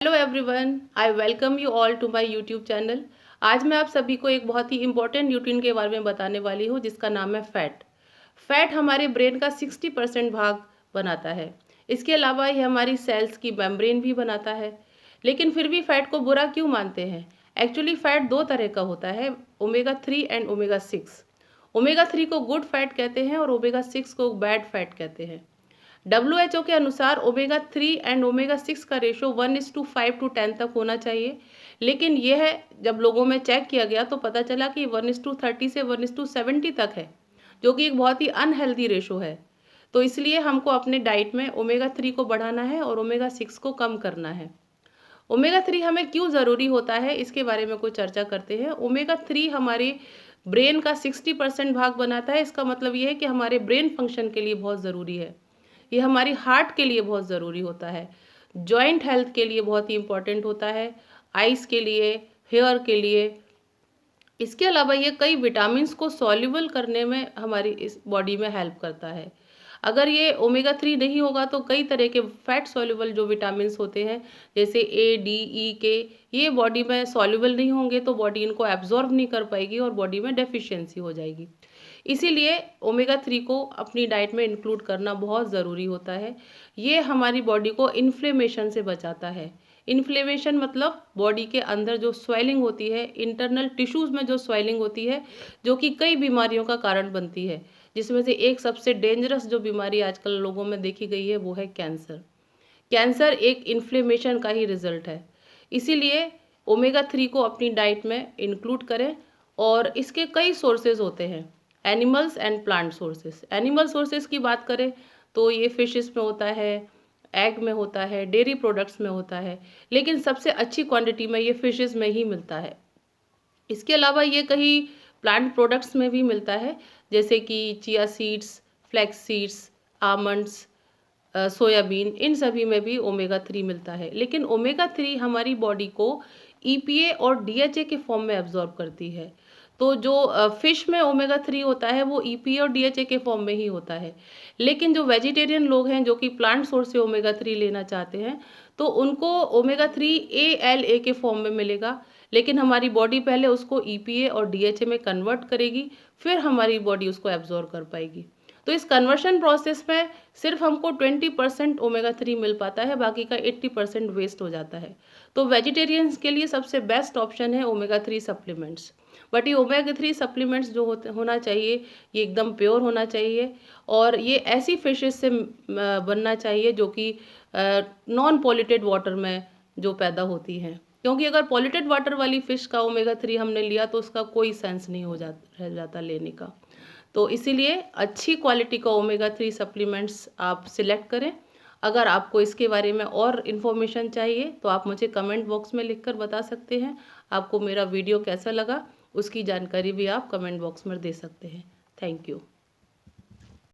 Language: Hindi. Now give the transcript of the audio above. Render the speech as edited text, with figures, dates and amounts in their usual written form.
Hello everyone, I welcome you all to my YouTube channel. आज मैं आप सभी को एक बहुत ही इम्पोर्टेंट न्यूट्रिएंट के बारे में बताने वाली हूँ जिसका नाम है फैट। फैट हमारे ब्रेन का 60% भाग बनाता है। इसके अलावा ये हमारी सेल्स की मेम्ब्रेन भी बनाता है। लेकिन फिर भी फैट को बुरा क्यों मानते हैं? एक्चुअली फैट दो तरह का होता है, ओमेगा 3 एंड ओमेगा 6। ओमेगा 3 को गुड फैट कहते हैं और ओमेगा 6 को बैड फैट कहते हैं। WHO के अनुसार ओमेगा 3 एंड ओमेगा 6 का रेशो 1:5 to 10 तक होना चाहिए। लेकिन यह जब लोगों में चेक किया गया तो पता चला कि 1:30 से 1:70 तक है, जो कि एक बहुत ही अनहेल्दी रेशो है। तो इसलिए हमको अपने डाइट में ओमेगा 3 को बढ़ाना है और ओमेगा 6 को कम करना है। ओमेगा 3 हमें क्यों ज़रूरी होता है, इसके बारे में कुछ चर्चा करते हैं। ओमेगा 3 हमारे ब्रेन का 60% भाग बनाता है। इसका मतलब ये है कि हमारे ब्रेन फंक्शन के लिए बहुत ज़रूरी है। ये हमारी हार्ट के लिए बहुत ज़रूरी होता है, जॉइंट हेल्थ के लिए बहुत ही इम्पॉर्टेंट होता है, आइज़ के लिए, हेयर के लिए। इसके अलावा ये कई विटामिन्स को सॉल्युबल करने में हमारी इस बॉडी में हेल्प करता है। अगर ये ओमेगा 3 नहीं होगा तो कई तरह के फैट सॉल्युबल जो विटामिन्स होते हैं, जैसे A, D, E, K, ये बॉडी में सॉल्युबल नहीं होंगे तो बॉडी इनको एब्जॉर्ब नहीं कर पाएगी और बॉडी में डेफिशिएंसी हो जाएगी। इसीलिए ओमेगा 3 को अपनी डाइट में इंक्लूड करना बहुत ज़रूरी होता है। ये हमारी बॉडी को इन्फ्लेमेशन से बचाता है। इन्फ्लेमेशन मतलब बॉडी के अंदर जो स्वेलिंग होती है, इंटरनल टिश्यूज़ में जो स्वेलिंग होती है, जो कि कई बीमारियों का कारण बनती है, जिसमें से एक सबसे डेंजरस जो बीमारी आजकल लोगों में देखी गई है वो है कैंसर। कैंसर एक इन्फ्लेमेशन का ही रिजल्ट है। इसीलिए ओमेगा 3 को अपनी डाइट में इंक्लूड करें। और इसके कई सोर्सेज होते हैं, animals and plant sources. Animal sources की बात करें तो ये फिशेस में होता है, एग में होता है, डेयरी प्रोडक्ट्स में होता है, लेकिन सबसे अच्छी क्वांटिटी में ये फिशेस में ही मिलता है। इसके अलावा ये कहीं प्लांट प्रोडक्ट्स में भी मिलता है, जैसे कि chia seeds, flax seeds, almonds, soybean, इन सभी में भी ओमेगा 3 मिलता है। लेकिन ओमेगा 3 हमारी बॉडी को EPA और DHA के फॉर्म में एब्जॉर्ब करती है। तो जो फिश में ओमेगा 3 होता है वो EPA और DHA के फॉर्म में ही होता है। लेकिन जो वेजिटेरियन लोग हैं जो कि प्लांट सोर्स से ओमेगा 3 लेना चाहते हैं, तो उनको ओमेगा 3 ALA के फॉर्म में मिलेगा। लेकिन हमारी बॉडी पहले उसको EPA और DHA में कन्वर्ट करेगी, फिर हमारी बॉडी उसको एब्जॉर्ब कर पाएगी। तो इस कन्वर्शन प्रोसेस में सिर्फ हमको 20% ओमेगा 3 मिल पाता है, बाकी का 80% वेस्ट हो जाता है। तो वेजिटेरियंस के लिए सबसे बेस्ट ऑप्शन है ओमेगा 3 सप्लीमेंट्स। बट ये ओमेगा 3 सप्लीमेंट्स जो होना चाहिए, ये एकदम प्योर होना चाहिए और ये ऐसी फिशेस से बनना चाहिए जो कि नॉन पॉल्यूटेड वाटर में जो पैदा होती हैं। क्योंकि अगर पॉल्यूटेड वाटर वाली फ़िश का ओमेगा 3 हमने लिया तो उसका कोई सेंस नहीं रह जाता लेने का। तो इसीलिए अच्छी क्वालिटी का ओमेगा 3 सप्लीमेंट्स आप सिलेक्ट करें। अगर आपको इसके बारे में और इन्फॉर्मेशन चाहिए तो आप मुझे कमेंट बॉक्स में लिखकर बता सकते हैं। आपको मेरा वीडियो कैसा लगा उसकी जानकारी भी आप कमेंट बॉक्स में दे सकते हैं। Thank you.